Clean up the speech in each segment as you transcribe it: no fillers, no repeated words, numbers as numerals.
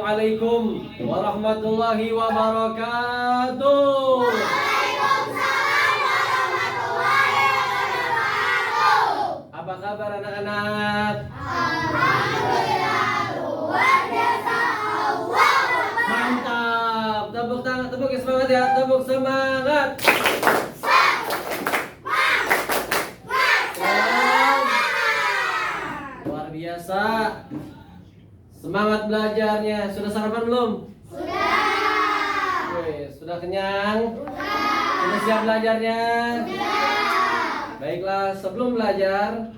Assalamualaikum warahmatullahi wabarakatuh. Waalaikumsalam warahmatullahi wabarakatuh. Apa kabar anak-anak? Alhamdulillah luar biasa. Allahu Akbar. Mantap. Tepuk tangan, tepuk semangat ya, tepuk semangat. Luar biasa. Semangat belajarnya. Sudah sarapan belum? Sudah. Oke, sudah kenyang? Sudah. Sudah siap belajarnya? Sudah. Baiklah, sebelum belajar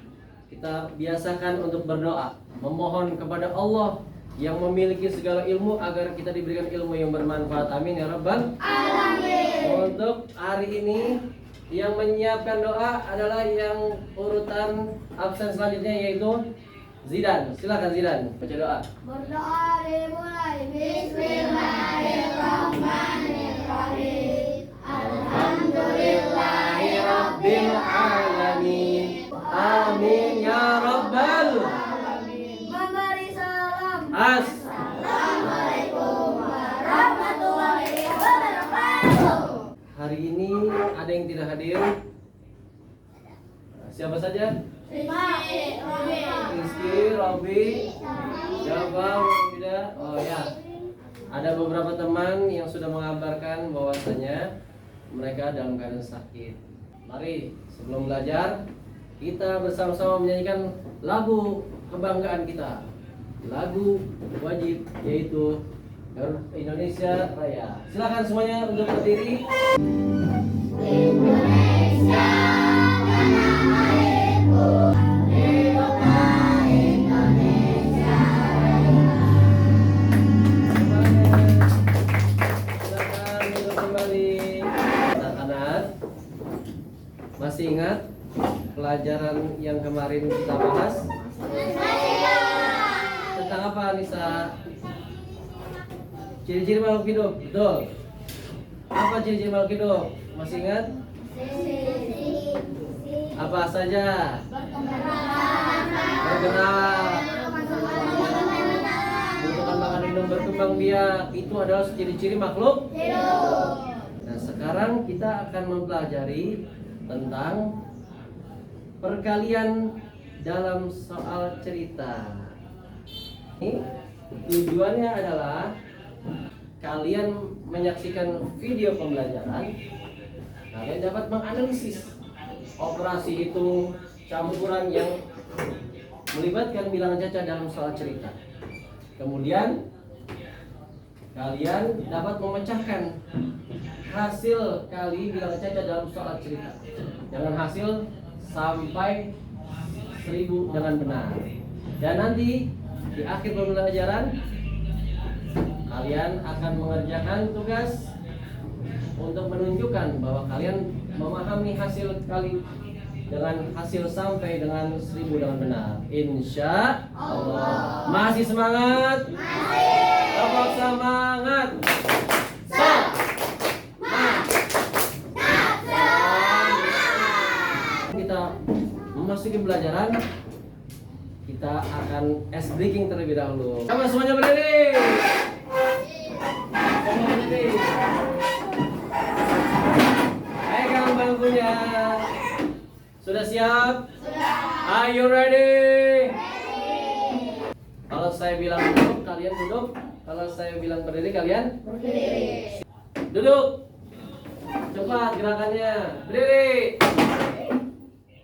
kita biasakan untuk berdoa, memohon kepada Allah yang memiliki segala ilmu agar kita diberikan ilmu yang bermanfaat. Amin ya rabbal Alamin. Untuk hari ini yang menyiapkan doa adalah yang urutan absen selanjutnya yaitu Zidan. Silakan Zidan, baca doa. Berdoa dimulai. Bismillahirrahmanirrahim. Alhamdulillahirabbil alamin. Amin ya rabbal Alamin. Memberi salam. Assalamualaikum. Warahmatullahi wabarakatuh. Hari ini ada yang tidak hadir. Siapa saja? Rizky, Robi, Java, Wida. Oh ya, ada beberapa teman yang sudah mengabarkan bahwasanya mereka dalam keadaan sakit. Mari sebelum belajar kita bersama-sama menyanyikan lagu kebanggaan kita, lagu wajib yaitu Indonesia Raya. Silakan semuanya untuk berdiri. Indonesia tanah airku, hiduplah Indonesia Silakan duduk kembali. Anak-anak, masih ingat pelajaran yang kemarin kita bahas? Tentang apa, Nisa? Ciri-ciri makhluk hidup, betul. Apa ciri-ciri makhluk hidup? Masih ingat? Apa saja? Bergerak, membutuhkan makan minum, berkembang biak. Itu adalah ciri-ciri makhluk. Nah, sekarang kita akan mempelajari tentang perkalian dalam soal cerita. Ini tujuannya adalah kalian menyaksikan video pembelajaran, kalian dapat menganalisis operasi hitung campuran yang melibatkan bilangan caca dalam soal cerita. Kemudian kalian dapat memecahkan hasil kali bilangan caca dalam soal cerita dengan hasil sampai 1000 dengan benar. Dan nanti di akhir pembelajaran kalian akan mengerjakan tugas untuk menunjukkan bahwa kalian memahami hasil kali dengan hasil sampai dengan 1000 dengan benar. Insya Allah. Masih semangat? Tetap semangat. Kita memasuki pelajaran, kita akan ice breaking terlebih dahulu. Sama semuanya berdiri. Semua berdiri. Pegang bangkunya. Sudah siap? Sudah. Are you ready? Kalau saya bilang duduk, kalian duduk. Kalau saya bilang berdiri, kalian berdiri. Duduk. Cepat gerakannya. Berdiri.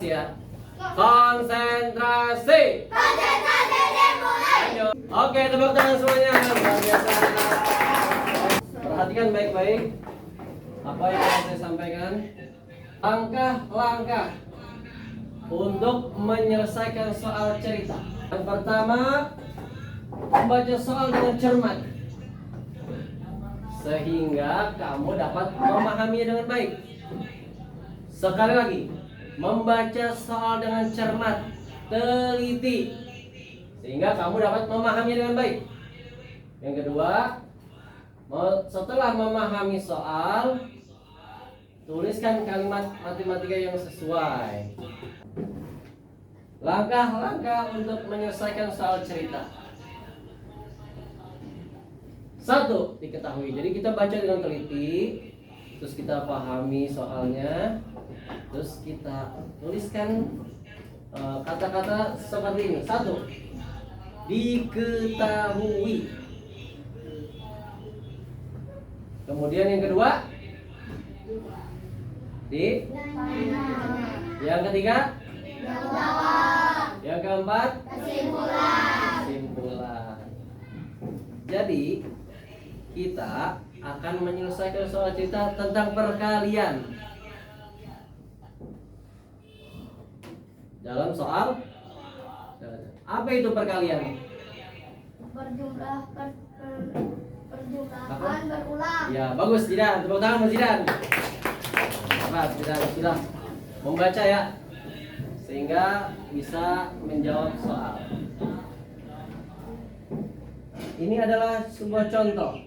Ya. Konsentrasi. Konsentrasi dimulai. Oke, tepuk tangan semuanya. Luar biasa. Perhatikan baik-baik apa yang akan saya sampaikan. Langkah-langkah untuk menyelesaikan soal cerita. Yang pertama, membaca soal dengan cermat sehingga kamu dapat memahaminya dengan baik. Sekali lagi, membaca soal dengan cermat, teliti, sehingga kamu dapat memahaminya dengan baik. Yang kedua, setelah memahami soal, tuliskan kalimat matematika yang sesuai. Langkah-langkah untuk menyelesaikan soal cerita. Satu, diketahui. Jadi kita baca dengan teliti, terus kita pahami soalnya, terus kita tuliskan kata-kata seperti ini. Satu, diketahui. Kemudian yang kedua, yang ketiga, yang keempat, kesimpulan. Jadi kita akan menyelesaikan soal cerita tentang perkalian dalam soal apa itu perkalian? Perjumlahan berulang. Ya, bagus Zidan. Tepuk tangan buat Zidan. Cepat, Zidan sudah membaca ya, sehingga bisa menjawab soal. Ini adalah sebuah contoh.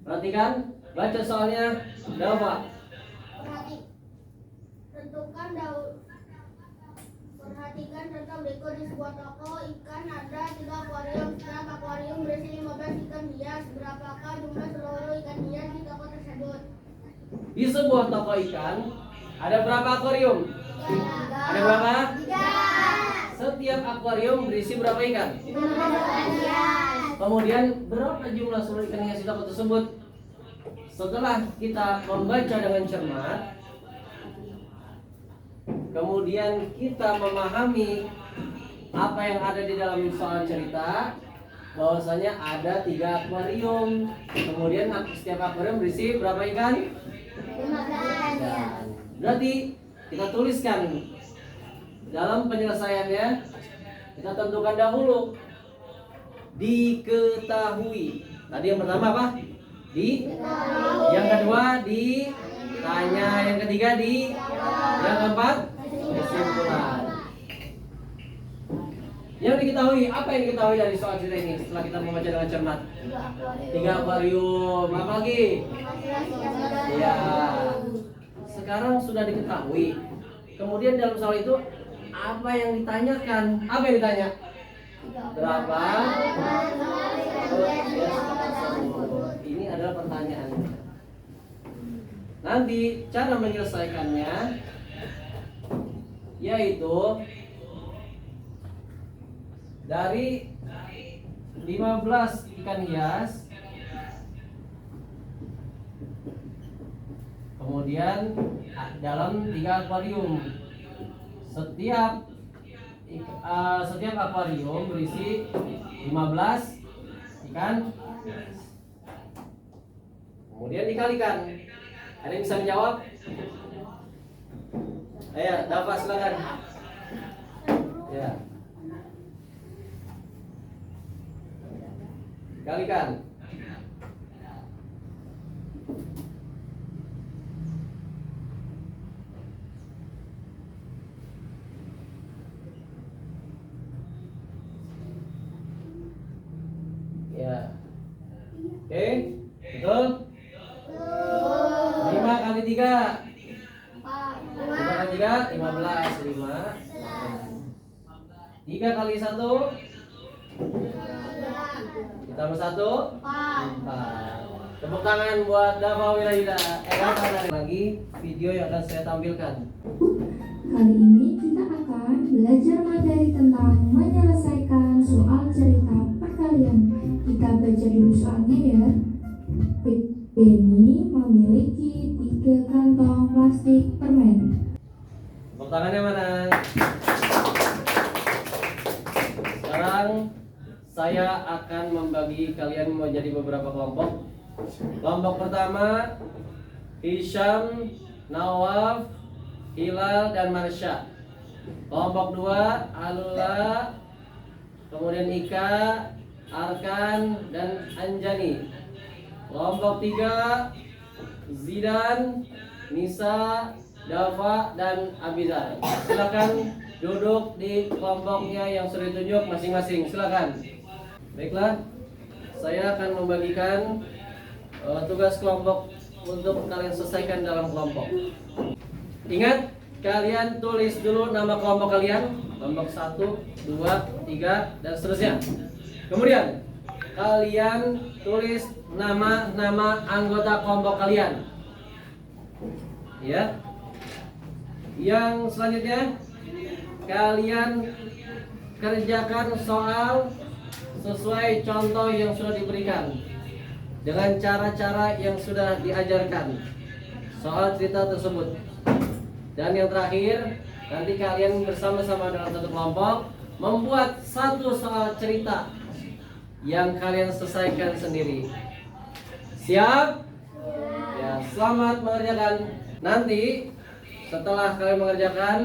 Perhatikan, baca soalnya. Jawab. Perhatikan tentang dekor di sebuah toko ikan. Ada 3 akuarium. Setiap akuarium berisi 15 ikan hias. Berapakah jumlah seluruh ikan hias di toko tersebut? Di sebuah toko ikan ada berapa akuarium? 3. Ada berapa? 3. Setiap akuarium berisi berapa ikan? 15 ikan hias. Kemudian berapa jumlah seluruh ikan hias di toko tersebut? Setelah kita membaca dengan cermat, kemudian kita memahami apa yang ada di dalam soal cerita, bahwasanya ada 3 akuarium. Kemudian setiap akuarium berisi berapa ikan? 15. Dan berarti kita tuliskan dalam penyelesaiannya. Kita tentukan dahulu diketahui. Tadi yang pertama apa? Yang kedua ditanya, yang ketiga yang keempat kesimpulan. Yang diketahui, apa yang diketahui dari soal cerita ini setelah kita membaca dengan cermat? 3 akuarium. Apa lagi? Ya, sekarang sudah diketahui. Kemudian dalam soal itu apa yang ditanyakan? Apa yang ditanya? Berapa? Ini adalah pertanyaan. Nanti cara menyelesaikannya yaitu dari 15 ikan hias, kemudian dalam 3 akuarium. Setiap akuarium berisi 15 ikan. Kemudian dikalikan. Ada yang bisa menjawab? Ayo, dapat silakan. Ya. Kalikan. Ya. Oke, betul? 5 kali 3. 5 kali 3, 15. 5. 3 kali 1. Ditambah 1, 4. Tepuk tangan buat Dava Wilayuda. Lagi video yang akan saya tampilkan. Kali ini kita akan belajar materi tentang menyelesaikan soal cerita perkalian. Kita baca dulu soalnya ya. Benny memiliki 3 kantong plastik permen. Tepuk tangannya mana? Sekarang saya akan membagi kalian menjadi beberapa kelompok. Kelompok pertama, Hisham, Nawaf, Hilal, dan Marsha. Kelompok 2, Alula, kemudian Ika, Arkan, dan Anjani. Kelompok 3, Zidan, Nisa, Dava, dan Abizar. Silakan duduk di kelompoknya yang sudah ditunjuk masing-masing. Silakan. Baiklah, saya akan membagikan tugas kelompok untuk kalian selesaikan dalam kelompok. Ingat, kalian tulis dulu nama kelompok kalian, kelompok 1, 2, 3, dan seterusnya. Kemudian kalian tulis nama-nama anggota kelompok kalian. Ya. Yang selanjutnya kalian kerjakan soal sesuai contoh yang sudah diberikan dengan cara-cara yang sudah diajarkan soal cerita tersebut. Dan yang terakhir, nanti kalian bersama-sama dalam satu kelompok membuat satu soal cerita yang kalian selesaikan sendiri. Siap? Ya, selamat mengerjakan. Nanti setelah kalian mengerjakan,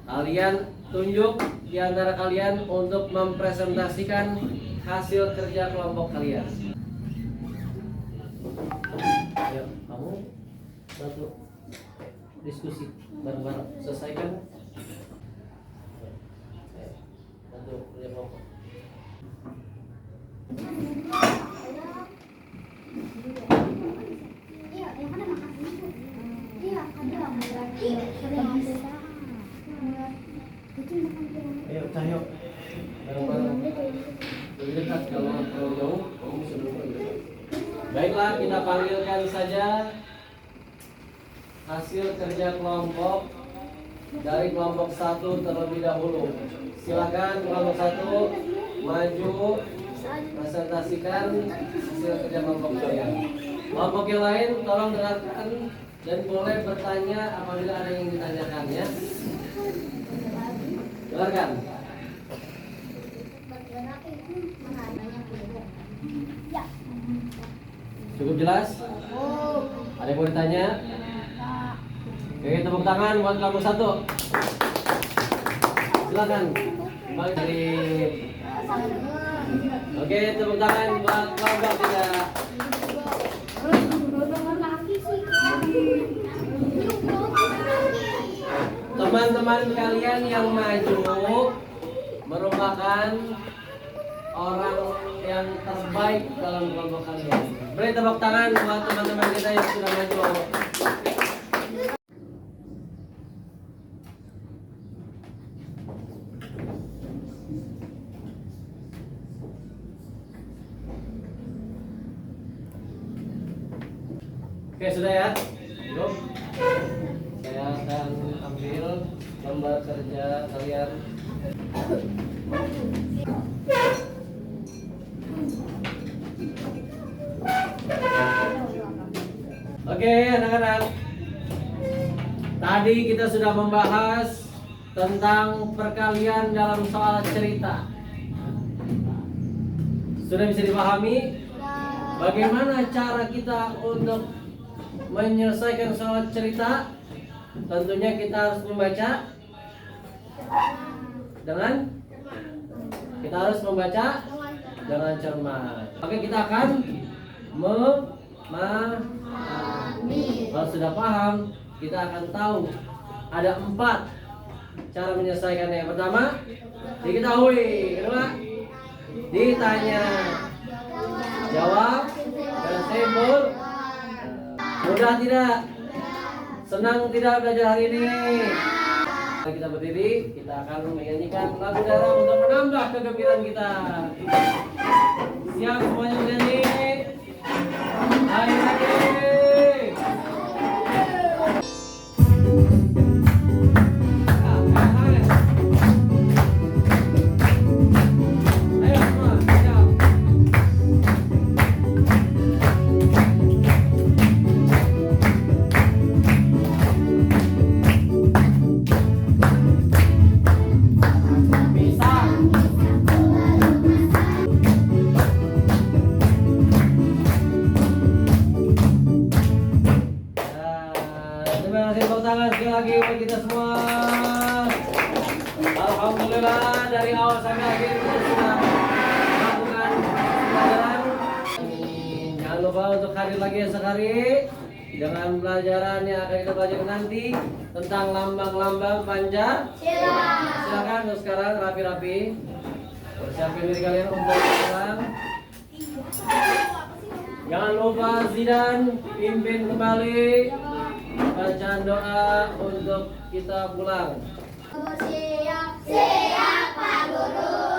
kalian tunjuk di antara kalian untuk mempresentasikan hasil kerja kelompok kalian. Ayo, kamu satu diskusi bareng-bareng, selesaikan. Satu kerja kelompok. Ayo, Cahyo, bareng-bareng. Lebih dekat, kalau jauh, kamu bisa duduk. Baiklah, kita panggilkan saja hasil kerja kelompok dari kelompok 1 terlebih dahulu. Silakan kelompok 1 maju presentasikan hasil kerja kelompok kalian. Kelompok yang lain tolong dengarkan dan boleh bertanya apabila ada yang ditanyakan, ya. Dengarkan. Cukup jelas? Ada yang mau ditanya? Oke, tepuk tangan buat kelompok 1. Silakan. Balik dari. Oke, tepuk tangan buat kelompok 3. Teman-teman kalian yang maju merupakan orang yang terbaik dalam kelompok kalian. Beri tepuk tangan buat teman-teman kita yang sudah maju. Oke, sudah ya? Cukup. Saya akan ambil gambar kerja kalian. Oke, anak-anak. Tadi kita sudah membahas tentang perkalian dalam soal cerita. Sudah bisa dipahami bagaimana cara kita untuk menyelesaikan soal cerita? Tentunya kita harus membaca dengan cermat. Oke, kita akan kalau sudah paham, kita akan tahu ada 4 cara menyelesaikannya. Yang pertama, diketahui. Kedua, ditanya. Jawab dan simpul. Mudah tidak? Senang tidak belajar hari ini? Kita berdiri, kita akan menyanyikan lagu daerah untuk menambah kegembiraan kita. Siap semuanya menyanyi? Ayo lagi. Tangan sekali lagi buat kita semua. Alhamdulillah, dari awal sampai akhir kita sudah melakukan pelajaran. Jangan lupa untuk hadir lagi esok hari dengan pelajaran yang akan kita pelajari nanti tentang lambang-lambang Pancasila. Silakan untuk sekarang rapi-rapi persiapkan diri kalian untuk pulang. Jangan lupa Zidan pimpin kembali bacaan doa untuk kita pulang. Siap, siap Pak Guru.